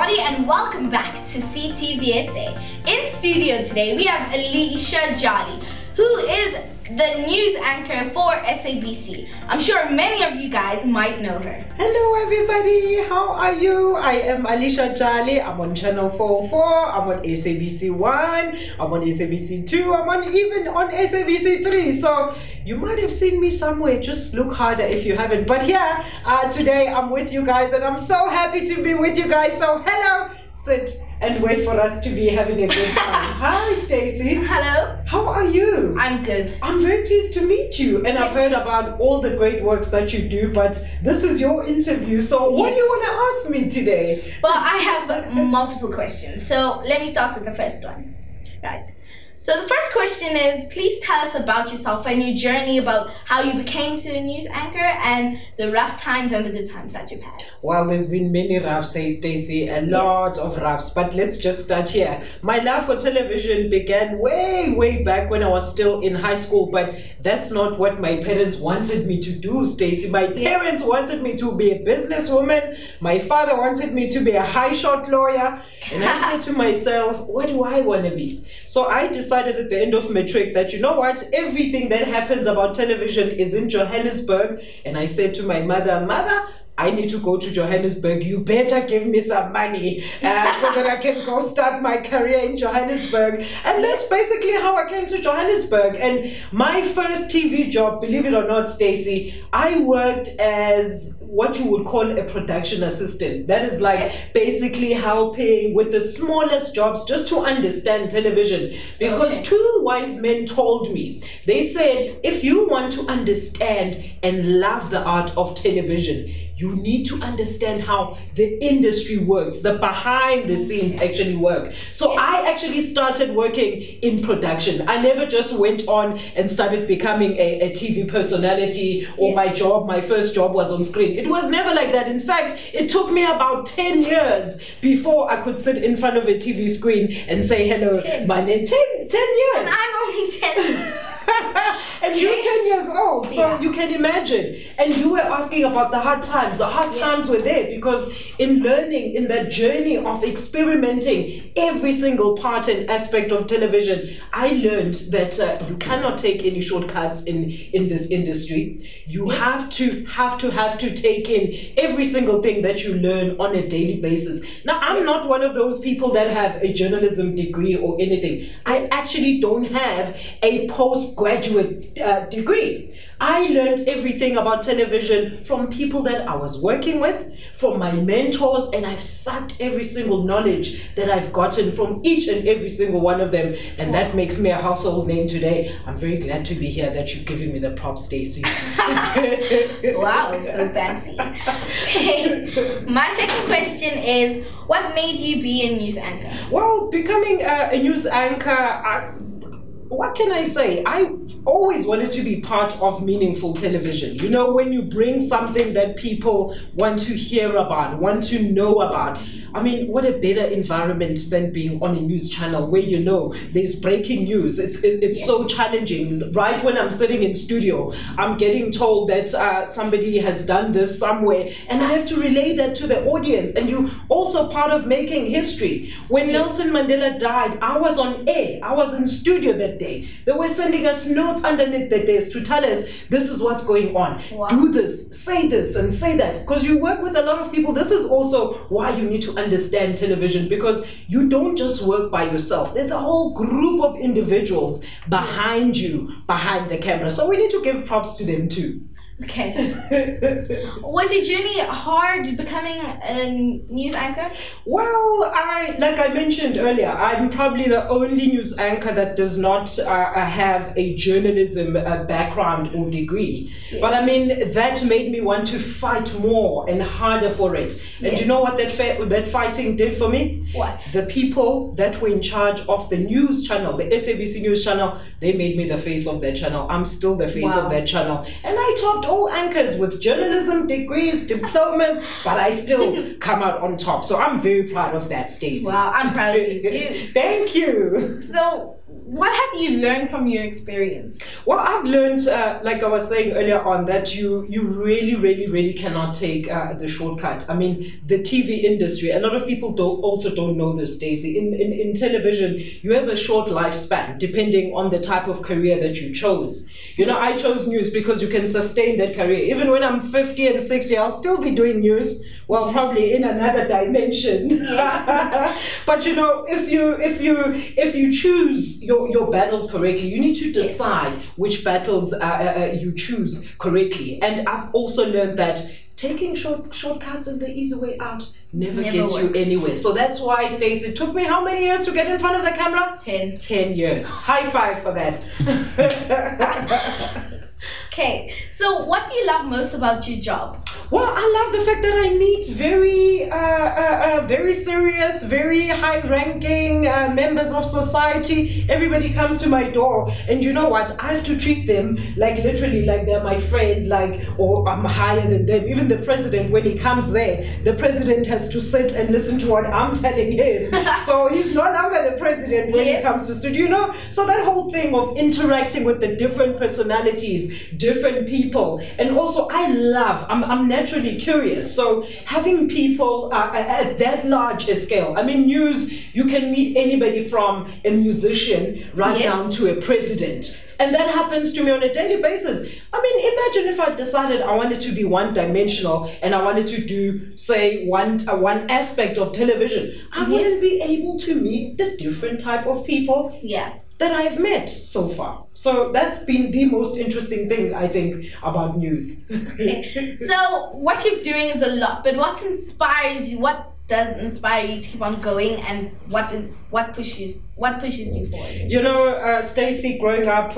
everybody, and welcome back to CTVSA. In studio today we have Alicia Jali, who is the news anchor for SABC. I'm sure many of you guys might know her. Hello everybody, how are you? I am Alicia Jali. I'm on channel 404, I'm on SABC 1, I'm on SABC 2, I'm even on SABC 3. So you might have seen me somewhere, just look harder if you haven't. But yeah, today I'm with you guys and I'm so happy to be with you guys. So hello, sit and wait for us to be having a good time. Hi Stacey. Hello. How are you? I'm good. I'm very pleased to meet you, and I've heard about all the great works that you do, but this is your interview, so what do you want to ask me today? Well, I have multiple questions, so let me start with the first one. Right. So the first question is, please tell us about yourself and your journey, about how you became to a news anchor and the rough times and the good times that you've had. Well, there's been many roughs, say Stacey, a lot of roughs, but let's just start here. My love for television began way back when I was still in high school, but that's not what my parents wanted me to do, Stacey. My parents wanted me to be a businesswoman. My father wanted me to be a high-shot lawyer, and I said to myself, what do I want to be? So I decided at the end of matric that, you know what, everything that happens about television is in Johannesburg. And I said to my mother, Mother, I need to go to Johannesburg. You better give me some money so that I can go start my career in Johannesburg. And that's basically how I came to Johannesburg. And my first TV job, believe it or not, Stacey, I worked as what you would call a production assistant. That is like basically helping with the smallest jobs just to understand television. Because two wise men told me, they said, if you want to understand and love the art of television, you need to understand how the industry works, the behind the scenes actually work. So I actually started working in production. I never just went on and started becoming a TV personality, or my first job was on screen. It was never like that. In fact, it took me about 10 years before I could sit in front of a TV screen and say, hello, my name. 10 years. And I'm only 10. And you're 10 years old, so you can imagine. And you were asking about the hard times. The hard times were there because in learning, in that journey of experimenting every single part and aspect of television, I learned that you cannot take any shortcuts in this industry. You have to take in every single thing that you learn on a daily basis. Now, I'm not one of those people that have a journalism degree or anything. I actually don't have a postgraduate degree. I learned everything about television from people that I was working with, from my mentors, and I've sucked every single knowledge that I've gotten from each and every single one of them, and that makes me a household name today. I'm very glad to be here, that you're giving me the props, Stacey. Wow, so fancy. Okay, my second question is, what made you be a news anchor? Well, becoming a news anchor, what can I say? I always wanted to be part of meaningful television. You know, when you bring something that people want to hear about, want to know about. I mean, what a better environment than being on a news channel where, you know, there's breaking news. It's so challenging. Right when I'm sitting in studio, I'm getting told that somebody has done this somewhere, and I have to relay that to the audience. And you also part of making history. When Nelson Mandela died, I was on air. I was in studio that day. They were sending us notes underneath the desk to tell us, this is what's going on. Wow. Do this, and say that. Because you work with a lot of people. This is also why you need to understand television, because you don't just work by yourself. There's a whole group of individuals behind you, behind the camera. So we need to give props to them too. Okay. Was your journey hard becoming a news anchor? Well, like I mentioned earlier, I'm probably the only news anchor that does not have a journalism background or degree. But I mean, that made me want to fight more and harder for it. And you know what that fighting did for me? What? The people that were in charge of the news channel, the SABC news channel, they made me the face of that channel. I'm still the face of that channel. And I talked all anchors with journalism degrees, diplomas, but I still come out on top. So I'm very proud of that, Stacey. Wow, I'm proud of you too. Thank you. So, what have you learned from your experience? Well, I've learned, like I was saying earlier on, that you really cannot take the shortcut. I mean, the TV industry, a lot of people also don't know this, Stacey. In television, you have a short lifespan, depending on the type of career that you chose. You know, I chose news because you can sustain that career. Even when I'm 50 and 60, I'll still be doing news. Well, probably in another dimension. Yes. But you know, if you choose your battles correctly, you need to decide which battles you choose correctly. And I've also learned that taking shortcuts and the easy way out never gets you anywhere. So that's why, Stacey, it took me how many years to get in front of the camera? 10 years. High five for that. Okay, so what do you love most about your job? Well, I love the fact that I meet very serious, very high-ranking members of society. Everybody comes to my door, and you know what? I have to treat them like literally like they're my friend, or I'm higher than them. Even the president, when he comes there, the president has to sit and listen to what I'm telling him. So he's no longer the president when he comes to studio, you know? So that whole thing of interacting with the different personalities, different people, and also I'm naturally curious, so having people at that large a scale, I mean, news, you can meet anybody from a musician right down to a president, and that happens to me on a daily basis. I mean, imagine if I decided I wanted to be one-dimensional and I wanted to do, say, one aspect of television. I wouldn't be able to meet the different type of people that I've met so far. So that's been the most interesting thing, I think, about news. Okay. So what you're doing is a lot, but what inspires you? What does inspire you to keep on going, and what pushes you forward? You know, Stacey, growing up,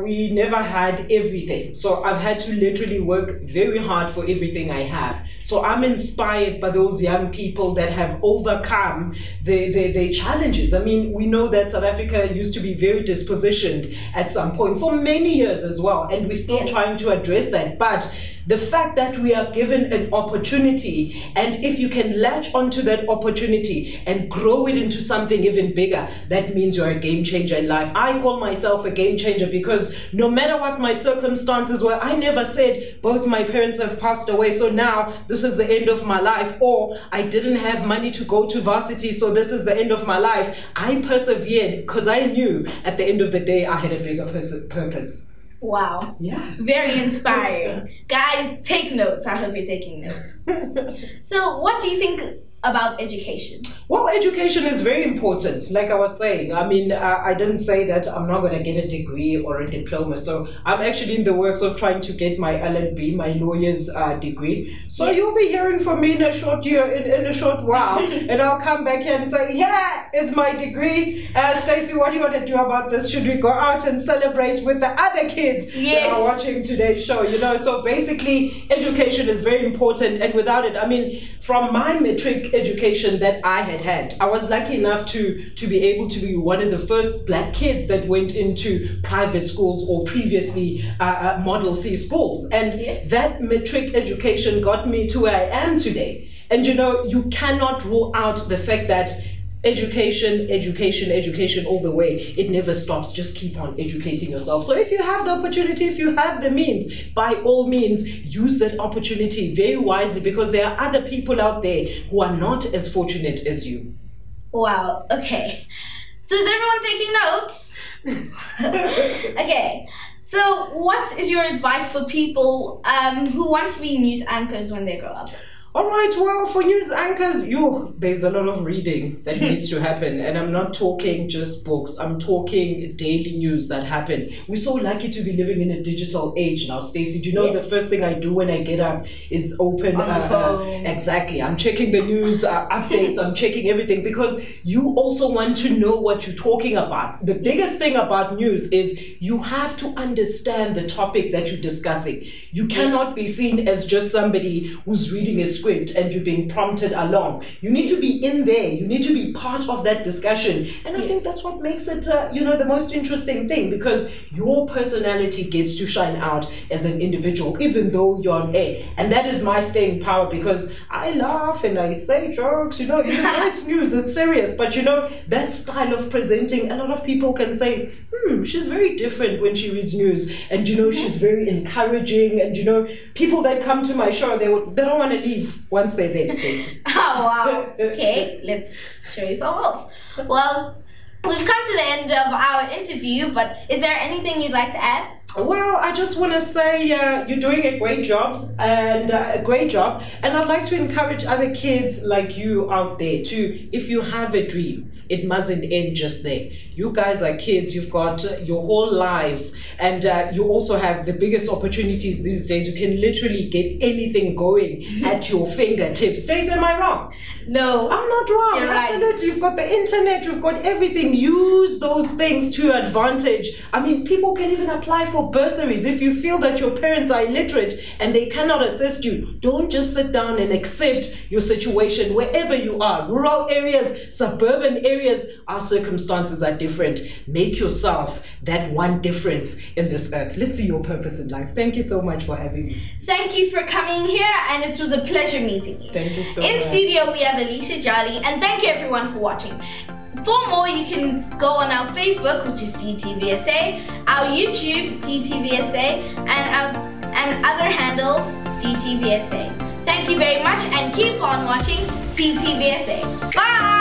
we never had everything. So I've had to literally work very hard for everything I have. So I'm inspired by those young people that have overcome the challenges. I mean, we know that South Africa used to be very dispositioned at some point for many years as well, and we're still trying to address that. But the fact that we are given an opportunity, and if you can latch onto that opportunity and grow it into something even bigger, that means you're a game changer in life. I call myself a game changer because no matter what my circumstances were, I never said both my parents have passed away, so now this is the end of my life, or I didn't have money to go to varsity, so this is the end of my life. I persevered because I knew at the end of the day I had a bigger purpose. Wow. Yeah. Very inspiring. Guys, take notes. I hope you're taking notes. So what do you think about education? Well, education is very important. Like I was saying, I mean, I didn't say that I'm not going to get a degree or a diploma. So I'm actually in the works of trying to get my LLB, my lawyer's degree. So you'll be hearing from me in a short while, and I'll come back here and say, yeah, it's my degree. Stacey, what do you want to do about this? Should we go out and celebrate with the other kids that are watching today's show? You know, so basically, education is very important, and without it, I mean, from my matric education that I had, I was lucky enough to be able to be one of the first black kids that went into private schools or previously Model C schools, and that matric education got me to where I am today. And you know, you cannot rule out the fact that education all the way. It never stops. Just keep on educating yourself. So if you have the opportunity, if you have the means, by all means, use that opportunity very wisely, because there are other people out there who are not as fortunate as you. Wow, okay. So is everyone taking notes? Okay. So what is your advice for people who want to be news anchors when they grow up? All right, well, for news anchors, there's a lot of reading that needs to happen. And I'm not talking just books. I'm talking daily news that happen. We're so lucky to be living in a digital age now, Stacey. Do you know the first thing I do when I get up is open on the phone. Exactly. I'm checking the news updates. I'm checking everything, because you also want to know what you're talking about. The biggest thing about news is you have to understand the topic that you're discussing. You cannot be seen as just somebody who's reading a script and you're being prompted along. You need to be in there. You need to be part of that discussion. And I think that's what makes it, the most interesting thing, because your personality gets to shine out as an individual, even though you're on air. And that is my staying power, because I laugh and I say jokes, even though it's news, it's serious. But that style of presenting, a lot of people can say, she's very different when she reads news. And she's very encouraging. And people that come to my show, they don't want to leave once they're there, Stacey. Oh, wow. Okay, let's show yourself off. Well, we've come to the end of our interview, but is there anything you'd like to add? Well, I just want to say you're doing a great job, and I'd like to encourage other kids like you out there too. If you have a dream, it mustn't end just there. You guys are kids, you've got your whole lives, and you also have the biggest opportunities these days. You can literally get anything going at your fingertips. Stacey, am I wrong? No. I'm not wrong. You're Absolutely. right. You've got the internet, you've got everything. Use those things to your advantage. I mean, people can even apply for bursaries. If you feel that your parents are illiterate and they cannot assist you, don't just sit down and accept your situation wherever you are. Rural areas, suburban areas, our circumstances are different. Make yourself that one difference in this earth. Let's see your purpose in life. Thank you so much for having me. Thank you for coming here, and it was a pleasure meeting you. Thank you so much. In studio, we have Alicia, Jali, and thank you everyone for watching. For more, you can go on our Facebook, which is CTVSA, our YouTube, CTVSA, and other handles, CTVSA. Thank you very much, and keep on watching CTVSA. Bye!